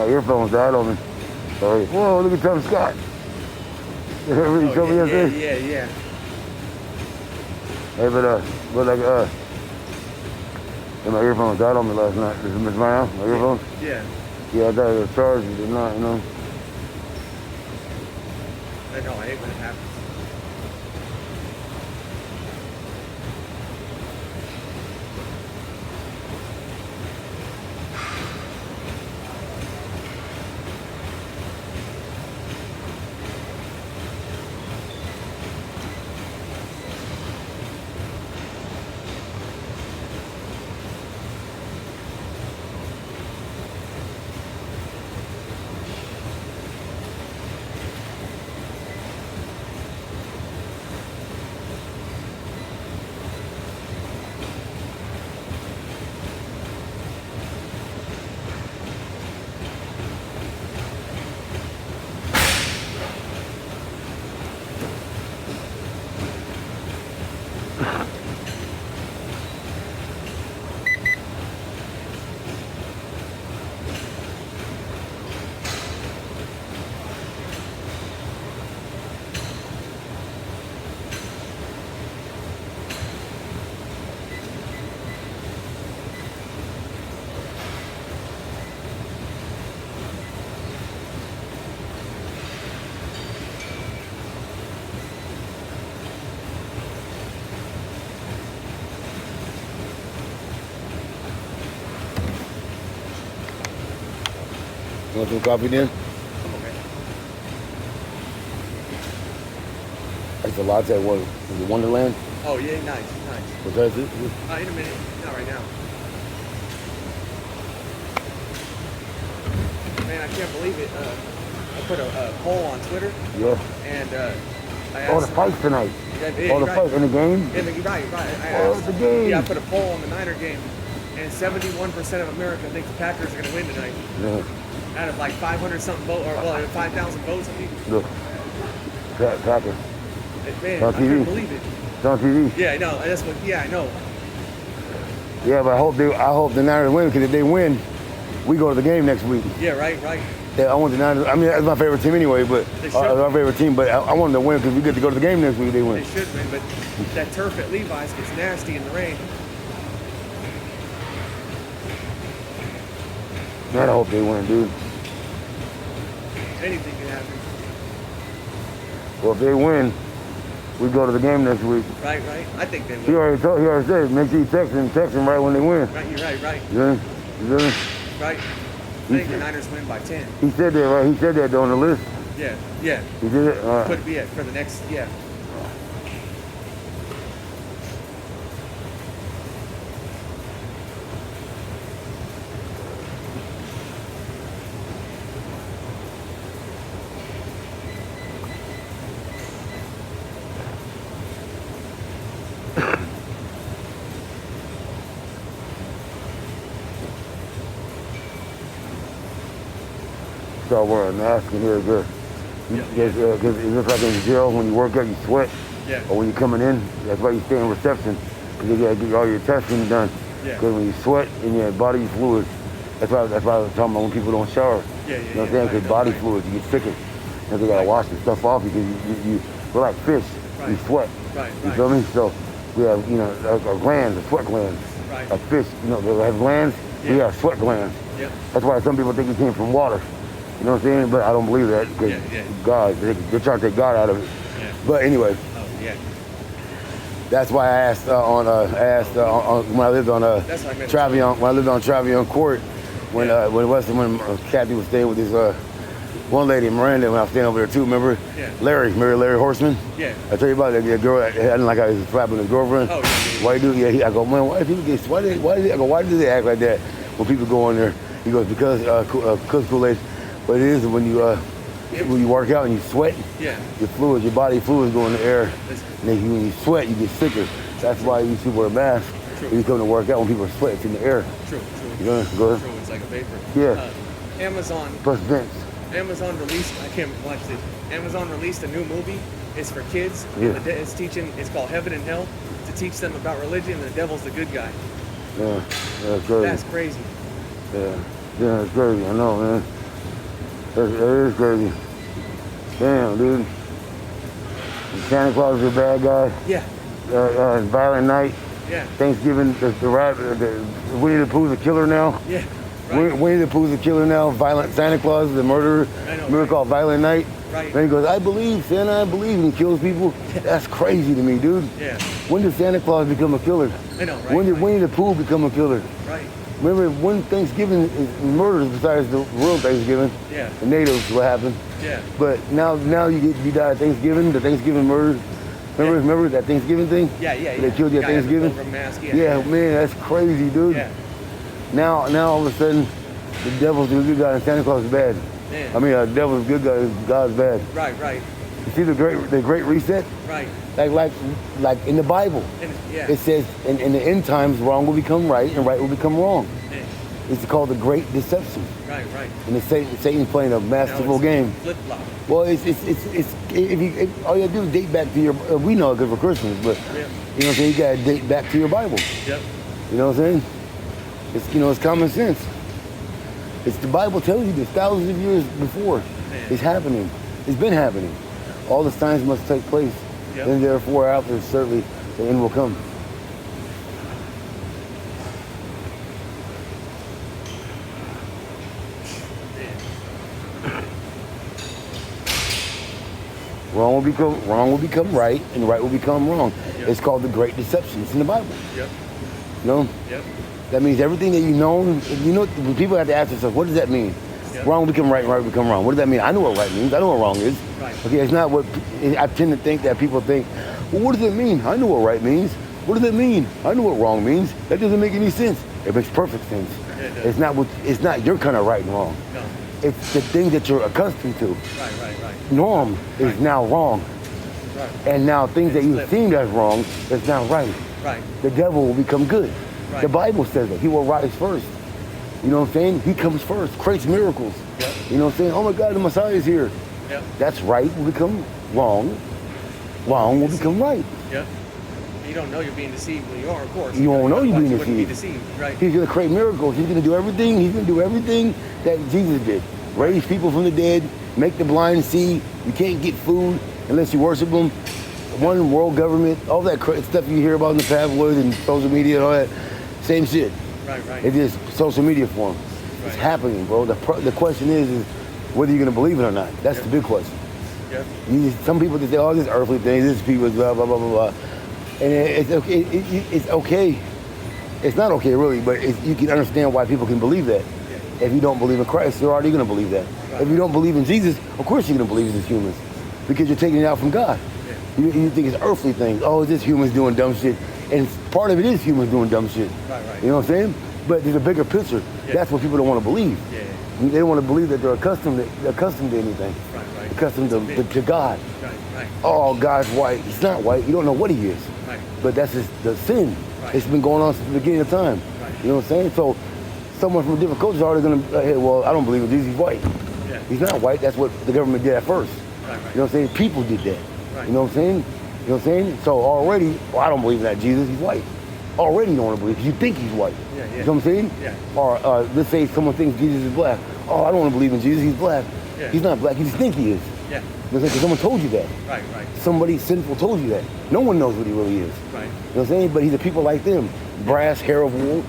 My earphones died on me. Sorry. Whoa, look at Tom Scott. You told me yesterday? Yeah. Hey, but my earphones died on me last night. This is Miss Brown, my earphones? Yeah. Yeah, I thought it was charged. It did not, you know. I know, I hate when it happens. You want some coffee then? I'm okay. It's a latte. What? Is it Wonderland? Oh, yeah, nice. What's that? In a minute. Not right now. Man, I can't believe it. I put a poll on Twitter. Yeah. And I asked... Oh, the fights tonight. Yeah, the fight in the game? Yeah, right. The game. Yeah, I put a poll on the Niner game. And 71% of America think the Packers are going to win tonight. Yeah. Out of like 500-something votes, or 5,000 votes, I think. Look. Packers. Man, on I TV. couldn't believe it. It's on TV. Yeah, I know. That's what. Yeah, I know. Yeah, but I hope the Niners win, because if they win, we go to the game next week. Yeah, right. Yeah, I want the Niners. I mean, that's my favorite team anyway, but our favorite team. But I want them to win because we get to go to the game next week if they win. They should win, but that turf at Levi's gets nasty in the rain. Man, I hope they win, dude. Anything can happen. Well, if they win, we go to the game next week. Right. I think they will. He already said, make sure you text him right when they win. Right, you're right. Yeah. Right. I think the Niners win by 10. He said that, right? He said that on the list. Yeah. He did it? All right. Could be it for the next, yeah. Start wearing a mask in here, good. Because it looks like in jail, when you work out, you sweat. Yeah. Or when you're coming in, that's why you stay in reception. Because you gotta get all your testing done. Yeah. Because when you sweat in your body fluids, that's why I was talking about when people don't shower. Yeah. You know what I'm saying? Because body fluids, you get sicker. And they gotta wash the stuff off because we're like fish. Right. You sweat. Right. You feel me? So we have, our glands, the sweat glands. Right. Like fish, they have glands. Yeah. We have sweat glands. Yeah. That's why some people think it came from water. You know what I'm saying? But I don't believe that because God, they're trying to take God out of it. Yeah. But anyway. Oh, yeah. That's why I asked when I lived on Travion. When I lived on Travion Court, when Kathy was staying with this one lady, Miranda, when I was staying over there too. Remember? Yeah. Larry Horseman. Yeah. I tell you about that girl. I didn't like how he was flapping his girlfriend. Oh, yeah. Why do? Yeah. I go, man. Why do people get? Why do they act like that when people go in there? He goes, because Kool-Aid. But it is when you work out and you sweat, your body fluids go in the air. And then when you sweat, you get sicker. That's why you should wear a mask when you come to work out. When people sweat, it's in the air. True. You know, go ahead. True, it's like a vapor. Yeah. Amazon. Plus Vince. Amazon released. I can't watch this. Amazon released a new movie. It's for kids. Yeah. It's called Heaven and Hell, to teach them about religion. And the devil's the good guy. Yeah, that's crazy. That's crazy. Yeah, it's crazy. I know, man. That is crazy. Damn, dude. Santa Claus is a bad guy. Yeah. Violent Night. Yeah. Thanksgiving, the Winnie the Pooh's a killer now. Yeah. Right. Winnie the Pooh's a killer now. Violent Santa Claus is a murderer. I know. Remember called Violent Night? Right. Then he goes, I believe, Santa, I believe, and he kills people. That's crazy to me, dude. Yeah. When did Santa Claus become a killer? I know, right? When did Winnie the Pooh become a killer? Right. Remember when Thanksgiving is murders besides the real Thanksgiving? Yeah. The natives, what happened? Yeah. But now you die at Thanksgiving, the Thanksgiving murders. Remember that Thanksgiving thing? Yeah, yeah, yeah. They killed you at Thanksgiving? Mask. Yeah, man, that's crazy, dude. Yeah. Now all of a sudden, the devil's the good guy and Santa Claus is bad. Man. I mean, the devil's good guy, God's bad. Right. You see the great reset? Right. Like in the Bible. And, yeah. It says in the end times, wrong will become right and right will become wrong. Man. It's called the Great Deception. Right. And Satan's playing a masterful game. Flip flop. Well, if all you gotta do is date back to your. We know it good for Christmas, but Yeah. you know what I'm saying. You gotta date back to your Bible. Yep. You know what I'm saying? It's common sense. It's the Bible tells you this thousands of years before. Man. It's happening. It's been happening. All the signs must take place, Yep. and therefore after certainly the end will come. Wrong will become right, and right will become wrong. Yep. It's called the Great Deception. It's in the Bible. Yep. You know? Yep. That means everything that you know, when people have to ask themselves, what does that mean? Yep. Wrong will become right, and right will become wrong. What does that mean? I know what right means. I know what wrong is. Right. Okay, it's not what, I tend to think that people think, well, what does it mean? I know what right means. What does it mean? I know what wrong means. That doesn't make any sense. It makes perfect sense. Yeah, it does. It's not your kind of right and wrong. No. It's the thing that you're accustomed to. Right. Norm is now wrong. Right. And now things that you flipped. deemed as wrong is now right. Right. The devil will become good. Right. The Bible says that. He will rise first. You know what I'm saying? He comes first, creates miracles. Yep. You know what I'm saying? Oh my God, the Messiah is here. Yep. That's right will become wrong. Wrong will become right. Yep. You don't know you're being deceived when you are, of course. You won't know you're being Otherwise you wouldn't deceived. be deceived. Right. He's going to create miracles. He's going to do everything. He's going to do everything that Jesus did. Raise people from the dead, make the blind see. You can't get food unless you worship him. One world government, all that stuff you hear about in the tabloids and social media and all that, same shit. Right. It's just social media form. It's Right. happening, bro. The question is whether you're going to believe it or not. That's Yep. the big question. Yep. Some people just say, oh, this earthly thing, this people, blah, blah, blah, blah, blah. And it's okay. It's okay. It's not okay, really, but you can understand why people can believe that. Yeah. If you don't believe in Christ, you're already going to believe that. Right. If you don't believe in Jesus, of course you're going to believe it's humans because you're taking it out from God. Yeah. You think it's earthly things. Oh, it's just humans doing dumb shit. And part of it is humans doing dumb shit. Right. You know what I'm saying? But there's a bigger picture. Yeah. That's what people don't want to believe. Yeah. They don't want to believe that they're accustomed to anything. Right. Accustomed to God. Right. Oh, God's white. He's not white. You don't know what he is. Right. But that's just the sin. Right. It's been going on since the beginning of time. Right. You know what I'm saying? So someone from a different culture is already going to, hey, well, I don't believe in Jesus. He's white. Yeah. He's not white. That's what the government did at first. Right. You know what I'm saying? People did that. Right. You know what I'm saying? You know what I'm saying? So already, well, I don't believe in that Jesus. He's white. Already you don't want to believe because you think he's white. Yeah. You know what I'm saying? Yeah. Or let's say someone thinks Jesus is black. Oh, I don't want to believe in Jesus. He's black. Yeah. He's not black. You just think he is. Yeah. Because someone told you that. Right. Somebody sinful told you that. No one knows what he really is. Right. You know what I'm saying? But he's a people like them. Brass, hair of wool.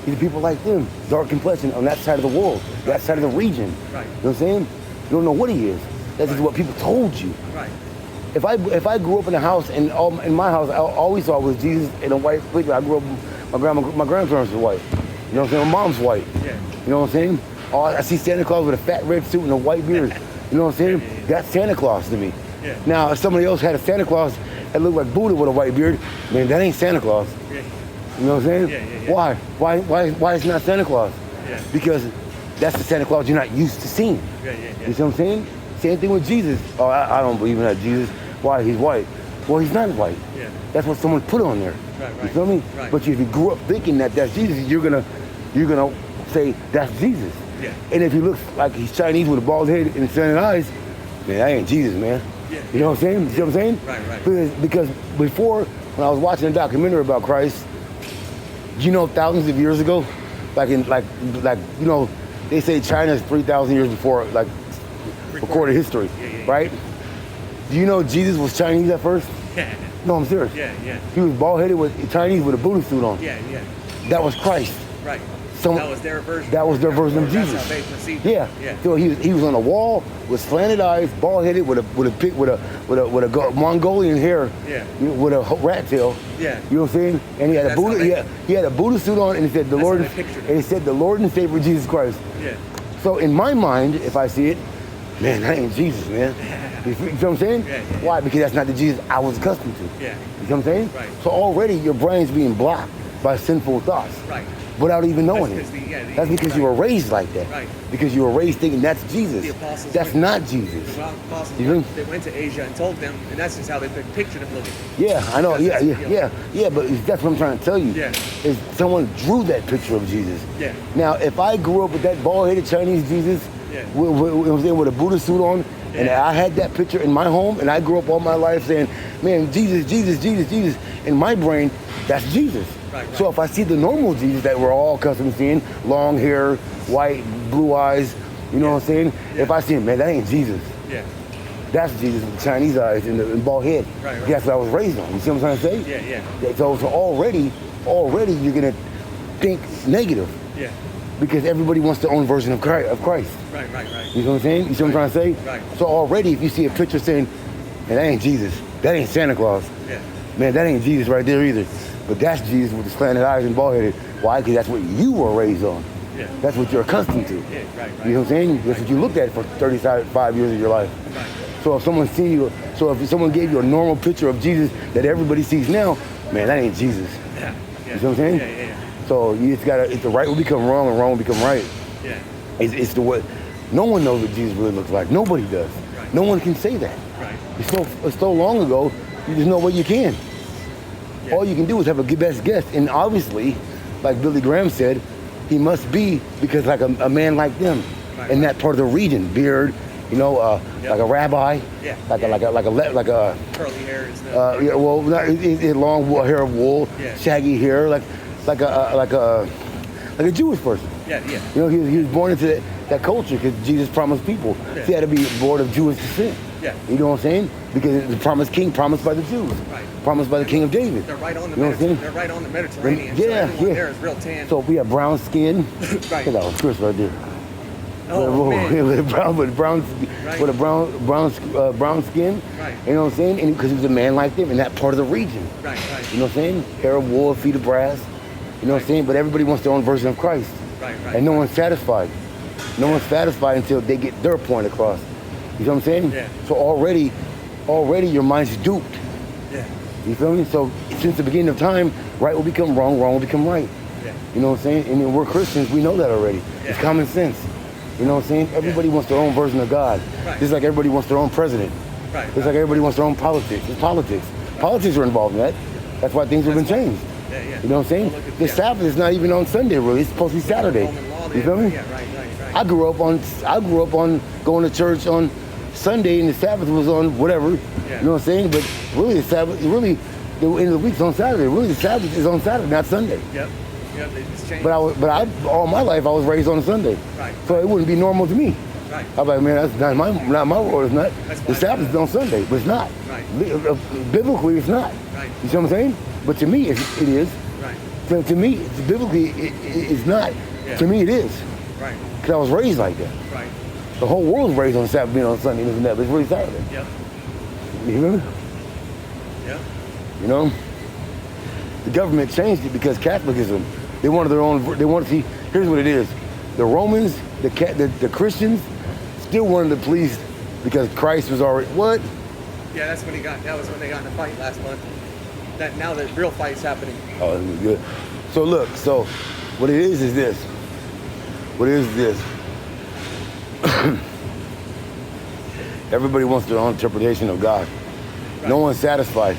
He's a people like them. Dark complexion on that side of the world. That side of the region. Right. You know what I'm saying? You don't know what he is. That's just Right. what people told you. Right. If I grew up in a house and in my house, I always saw was Jesus in a white figure. I grew up, my grandparents were white. You know what I'm saying? My mom's white. Yeah. You know what I'm saying? Oh, I see Santa Claus with a fat red suit and a white beard. You know what I'm saying? Yeah. That's Santa Claus to me. Yeah. Now, if somebody else had a Santa Claus that looked like Buddha with a white beard, man, that ain't Santa Claus. Yeah. You know what I'm saying? Yeah. Why is it not Santa Claus? Yeah. Because that's the Santa Claus you're not used to seeing. Yeah. You see what I'm saying? Same thing with Jesus. Oh, I don't believe in that Jesus. Why? He's white. Well, he's not white. Yeah. That's what someone put on there. Right. You feel me? Right. But if you grew up thinking that that's Jesus, you're gonna say that's Jesus. Yeah. And if he looks like he's Chinese with a bald head and sunny eyes, man, that ain't Jesus, man. Yeah. You know what I'm saying? You see what I'm saying? Right. Because before, when I was watching a documentary about Christ, you know, thousands of years ago, like you know, they say China's 3,000 years before, like recorded history, right? Do you know Jesus was Chinese at first? Yeah. No, I'm serious. Yeah. He was bald-headed with Chinese with a Buddha suit on. Yeah. That was Christ. Right. So that was their version. That was their version of Jesus. That's how they perceived Yeah. So he was on a wall with slanted eyes, bald-headed with a Mongolian hair. Yeah. With a rat tail. Yeah. You know what I'm saying? And he had a Buddha. He had a Buddha suit on, and he said the Lord. And he said the Lord and Savior Jesus Christ. Yeah. So in my mind, if I see it, man, that ain't Jesus, man. You know what I'm saying? Yeah. Why? Because that's not the Jesus I was accustomed to. Yeah. You know what I'm saying? Right. So already your brain's being blocked by sinful thoughts. Right. Without even knowing That's it. That's because you were raised like that. Right. Because you were raised thinking that's Jesus. The apostles that's not Jesus. The apostles, You they went to Asia and told them, and that's just how they pictured him looking. Yeah, I know. Yeah, but that's what I'm trying to tell you. Yeah. Is someone drew that picture of Jesus. Yeah. Now, if I grew up with that bald-headed Chinese Jesus, with a Buddha suit on, and I had that picture in my home, and I grew up all my life saying, man, Jesus, in my brain, that's Jesus. Right. So if I see the normal Jesus that we're all accustomed to seeing, long hair, white, blue eyes, you know what I'm saying? Yeah. If I see him, man, that ain't Jesus. Yeah. That's Jesus with the Chinese eyes and the bald head. Right. That's what I was raised on. You see what I'm trying to say? Yeah. So already you're gonna think negative. Yeah. Because everybody wants their own version of Christ. Right. You know what I'm saying? You see what I'm trying to say? Right. So already, if you see a picture saying, man, that ain't Jesus. That ain't Santa Claus. Yeah. Man, that ain't Jesus right there either. But that's Jesus with the slanted eyes and bald headed. Why? Because that's what you were raised on. Yeah. That's what you're accustomed to. Yeah. Right. You know what I'm saying? That's what you looked at for 35 years of your life. Right. So if someone gave you a normal picture of Jesus that everybody sees now, man, that ain't Jesus. Yeah. You know what I'm saying? Yeah. So it's the right will become wrong and wrong will become right. Yeah. It's the way. No one knows what Jesus really looks like. Nobody does. Right. No one can say that. Right. It's so long ago. You just know what you can. Yeah. All you can do is have a best guess. And obviously, like Billy Graham said, he must be because like a man like them, in that part of the region, beard, like a rabbi, like a curly hair and stuff. Long hair of wool, Yeah. shaggy hair, like a Jewish person. Yeah. You know, he was born into that culture because Jesus promised people. Yeah. He had to be born of Jewish descent. Yeah. You know what I'm saying? Because the promised king promised by the Jews. Right. Promised by the king of David. They're right on the You know what I'm saying? They're right on the Mediterranean. Yeah, so everyone yeah. there is real tan. So we have brown skin. Right. Look at that, Chris right there. Oh, man. with a brown skin. Right. You know what I'm saying? And because he was a man like them in that part of the region. Right. You know what I'm saying? Hair of wool, feet of brass. You know what I'm saying? But everybody wants their own version of Christ. Right. And no one's satisfied. No one's satisfied until they get their point across. You know what I'm saying? Yeah. So already your mind's duped. Yeah. You feel me? So since the beginning of time, right will become wrong, wrong will become right. Yeah. You know what I'm saying? And then we're Christians, we know that already. Yeah. It's common sense. You know what I'm saying? Everybody wants their own version of God. Right. Just like everybody wants their own president. Right. Just like everybody wants their own politics. It's politics. Politics are involved in that. That's why things have been changed. Yeah. You know what I'm saying? Well, look at- The Sabbath is not even on Sunday, really. It's supposed to be Saturday. Roman law, You feel me? Yeah. Right. I grew up on going to church on Sunday, and the Sabbath was on whatever. Yeah. You know what I'm saying? But really, the Sabbath, the end of the week's on Saturday. Really, the Sabbath is on Saturday, not Sunday. Yep. They just changed. But all my life I was raised on a Sunday. Right. So it wouldn't be normal to me. Right. I'm like, man, that's not my world. It's not. That's The fine. Sabbath is on Sunday, but it's not. Right. Biblically, it's not. Right. You see what I'm saying? But to me, it is. Right. So to me, biblically, it's not. Yeah. To me, it is. Right. Because I was raised like that. Right. The whole world's raised on Sabbath, being on Sunday, isn't that? But it's really Saturday. Yep. You hear me? Yep. You know? The government changed it because Catholicism, they wanted their own, they wanted to see, here's what it is. The Romans, the Christians, still wanted to please because Christ was already, what? Yeah, that was when they got in a fight last month. Now the real fight's happening. Oh, this is good. So look, what it is this. What it is this. Everybody wants their own interpretation of God. Right. No one's satisfied.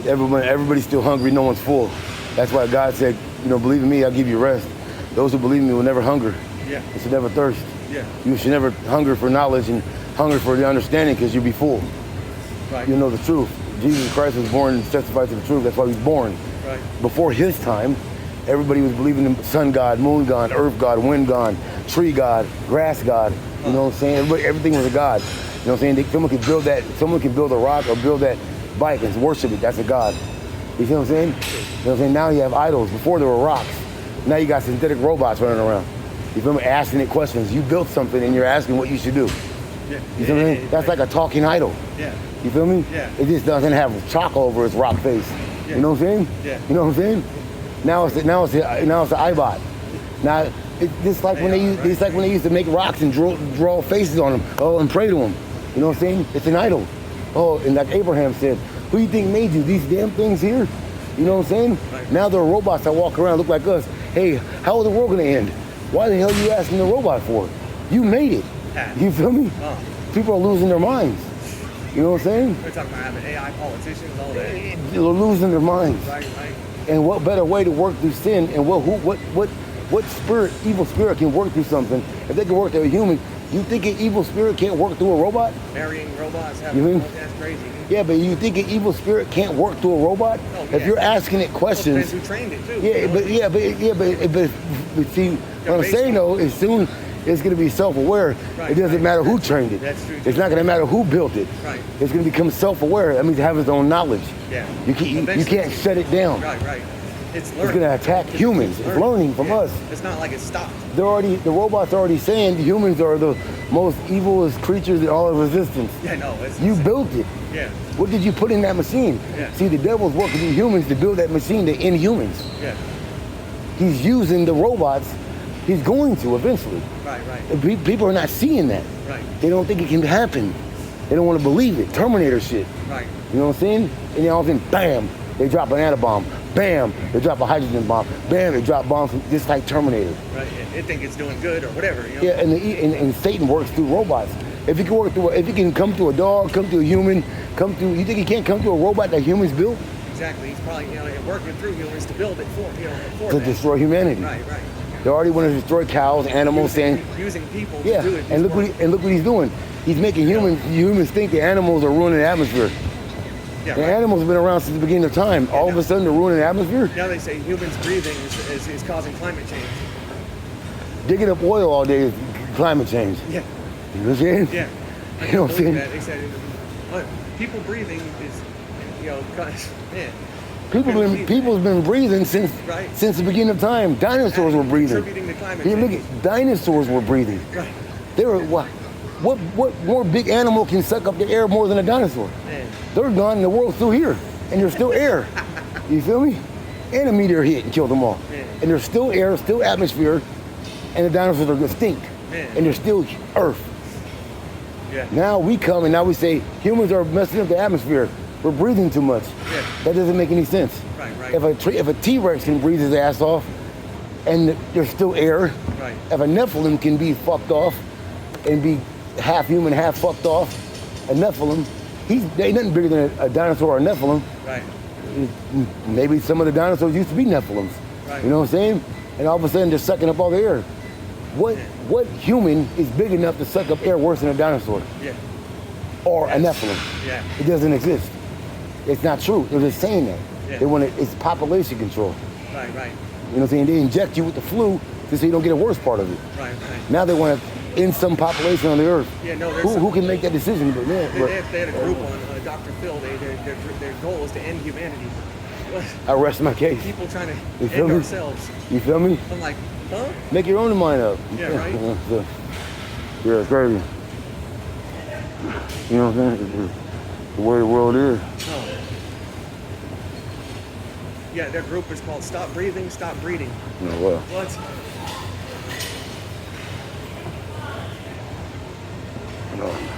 Everybody's still hungry, no one's full. That's why God said, believe in me, I'll give you rest. Those who believe in me will never hunger. Yeah. They should never thirst. Yeah. You should never hunger for knowledge and hunger for the understanding because you'll be full. Right. You know the truth. Jesus Christ was born and testified to the truth. That's why he was born. Right. Before his time, everybody was believing in sun god, moon god, earth god, wind god, tree god, grass god. You know what I'm saying? Everything was a god. You know what I'm saying? Someone can build that. Someone can build a rock or build that bike and worship it. That's a god. You see what I'm saying? You know what I'm saying? Now you have idols. Before there were rocks. Now you got synthetic robots running around. You feel me? Asking it questions. You built something and you're asking what you should do. Yeah. You feel me? That's like a talking idol. Yeah. You feel me? Yeah. It just doesn't have chalk over its rock face. Yeah. You know what I'm saying? Yeah. You know what I'm saying? Now it's the iBot. Now it's just like when they used to make rocks and draw faces on them, and pray to them. You know what I'm saying? It's an idol. Oh, and like Abraham said, who do you think made you? These damn things here? You know what I'm saying? Right. Now there are robots that walk around look like us. Hey, how is the world gonna end? Why the hell are you asking the robot for it? You made it. You feel me? People are losing their minds. You know what I'm saying? They're talking about having AI politicians, all that. They're losing their minds. Right. And what better way to work through sin? And what spirit, evil spirit can work through something? If they can work through a human, you think an evil spirit can't work through a robot? Marrying robots, that's crazy. Yeah, but you think an evil spirit can't work through a robot? Oh, yeah. If you're asking it questions. Depends who trained it too. But see, what I'm saying though is soon it's going to be self-aware. Right, it doesn't matter who trained it. That's true. It's not going to matter who built it. Right. It's going to become self-aware. That means it has its own knowledge. Yeah. You can't shut it down. Right. It's learning. It's going to attack humans. It's learning from us. It's not like it stopped. The robots are already saying the humans are the most evilest creatures in all of existence. Yeah, no. You built it. Yeah. What did you put in that machine? Yeah. See, the devil's working with humans to build that machine to end humans. Yeah. He's using the robots. He's going to eventually. Right. People are not seeing that. Right. They don't think it can happen. They don't want to believe it. Terminator shit. Right. You know what I'm saying? And then all of a sudden, bam, they drop an atom bomb. Bam, they drop a hydrogen bomb. Bam, they drop bombs from just like Terminator. Right. They think it's doing good or whatever. You know? Yeah, and Satan works through robots. If he can come to a dog, come to a human, you think he can't come to a robot that humans built? Exactly. He's probably working through humans to build it for To that. destroy humanity. Right. They already want to destroy cows, animals, using people to do it. and look what he's doing. He's making humans think the animals are ruining the atmosphere. Yeah, the animals have been around since the beginning of time. All of a sudden, they're ruining the atmosphere. Now they say humans breathing is causing climate change. Digging up oil all day is climate change. Yeah. You know what I'm saying? Yeah. You know what I'm saying? They said people breathing is, man. People's been breathing since the beginning of time. Dinosaurs were breathing. Contributing to climate change. Look at dinosaurs were breathing. Right. They were what more big animal can suck up the air more than a dinosaur? Man. They're gone and the world's still here. And there's still air. You feel me? And a meteor hit and killed them all. Man. And there's still air, still atmosphere, and the dinosaurs are gonna stink. Man. And there's still earth. Yeah. Now we come and now we say humans are messing up the atmosphere. We're breathing too much. Yeah. That doesn't make any sense. Right. If a T-Rex can breathe his ass off and there's still air, Right. if a Nephilim can be fucked off and be half human, half fucked off, a Nephilim, they ain't nothing bigger than a dinosaur or a Nephilim. Right. Maybe some of the dinosaurs used to be Nephilims. Right. You know what I'm saying? And all of a sudden they're sucking up all the air. What human is big enough to suck up air worse than a dinosaur? Yeah. Or a Nephilim? Yeah. It doesn't exist. It's not true. They're just saying that. Yeah. They want it's population control. Right. You know what I'm saying? They inject you with the flu just so you don't get a worse part of it. Right. Now they want to end some population on the earth. Yeah, no, who can make that decision? But man, they had a group on Dr. Phil. Their goal is to end humanity. I rest my case. People trying to You feel end me? ourselves. You feel me? I'm like, huh? Make your own mind up. Yeah, right. Yeah, it's crazy. You know what I'm saying? It's the way the world is. Oh. Yeah, their group is called Stop Breathing, Stop Breeding. No, well. What? No.